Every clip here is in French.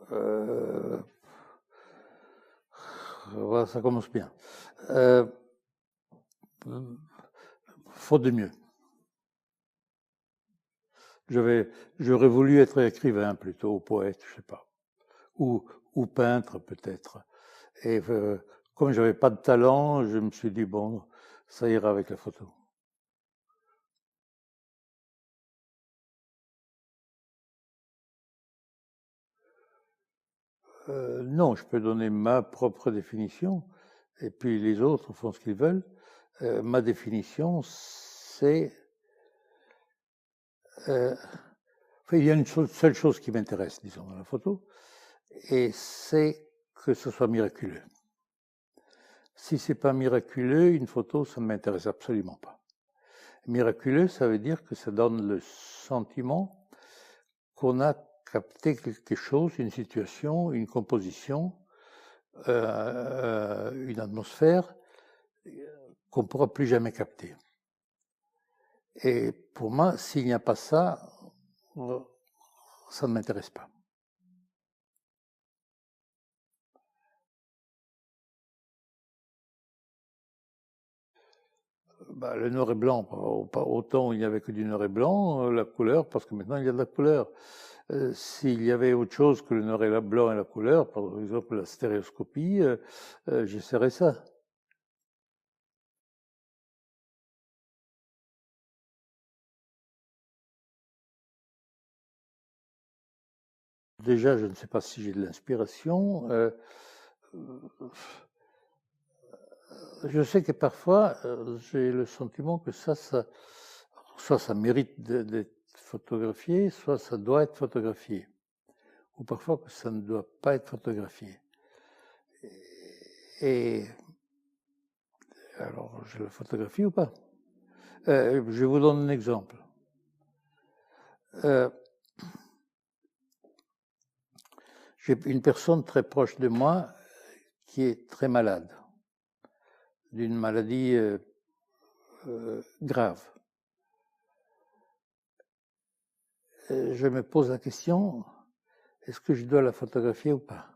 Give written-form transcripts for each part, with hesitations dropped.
Voilà, ça commence bien. Faute de mieux. J'aurais voulu être écrivain plutôt, ou poète, je sais pas, ou peintre peut-être. Et comme j'avais pas de talent, je me suis dit bon, ça ira avec la photo. Non, je peux donner ma propre définition, et puis les autres font ce qu'ils veulent. Ma définition, c'est... il y a une seule chose qui m'intéresse, disons, dans la photo, et c'est que ce soit miraculeux. Si c'est pas miraculeux, une photo, ça ne m'intéresse absolument pas. Miraculeux, ça veut dire que ça donne le sentiment qu'on a capté quelque chose, une situation, une composition, une atmosphère qu'on ne pourra plus jamais capter. Et pour moi, s'il n'y a pas ça, ça ne m'intéresse pas. Le noir et blanc, pas autant il n'y avait que du noir et blanc, la couleur, parce que maintenant il y a de la couleur. S'il y avait autre chose que le noir et blanc et la couleur, par exemple la stéréoscopie, j'essaierais ça. Déjà, je ne sais pas si j'ai de l'inspiration. Je sais que parfois, j'ai le sentiment que soit ça mérite d'être photographié, soit ça doit être photographié. Ou parfois que ça ne doit pas être photographié. Et alors, je le photographie ou pas? Je vous donne un exemple. J'ai une personne très proche de moi qui est très malade, d'une maladie grave. Je me pose la question, est-ce que je dois la photographier ou pas?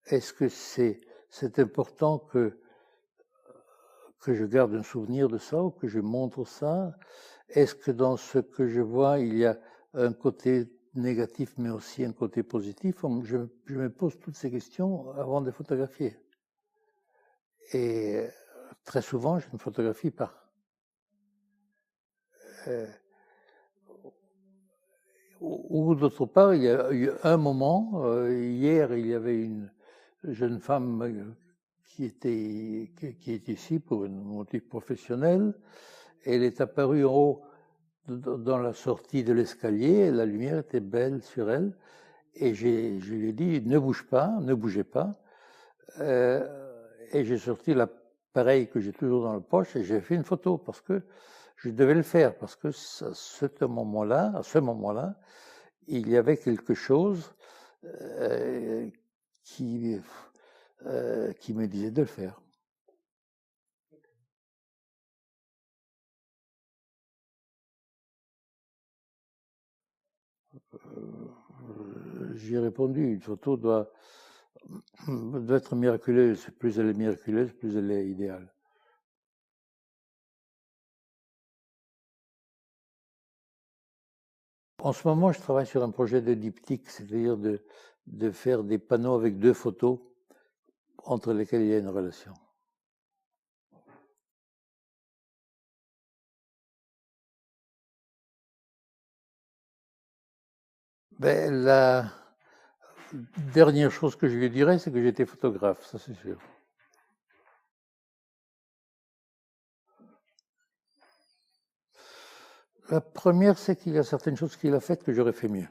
Est-ce que c'est important que je garde un souvenir de ça ou que je montre ça? Est-ce que dans ce que je vois, il y a un côté négatif mais aussi un côté positif? Je me pose toutes ces questions avant de photographier. Et très souvent, je ne photographie pas. Ou d'autre part, il y a eu un moment, hier, il y avait une jeune femme qui est ici pour un motif professionnel. Elle est apparue en haut dans la sortie de l'escalier, la lumière était belle sur elle, et je lui ai dit ne bougez pas, et j'ai sorti l'appareil que j'ai toujours dans la poche et j'ai fait une photo parce que je devais le faire, parce que à ce moment-là, il y avait quelque chose qui me disait de le faire. J'y ai répondu, une photo doit être miraculeuse. Plus elle est miraculeuse, plus elle est idéale. En ce moment, je travaille sur un projet de diptyque, c'est-à-dire de faire des panneaux avec deux photos entre lesquelles il y a une relation. La dernière chose que je lui dirais, c'est que j'étais photographe, ça c'est sûr. La première, c'est qu'il y a certaines choses qu'il a faites que j'aurais fait mieux.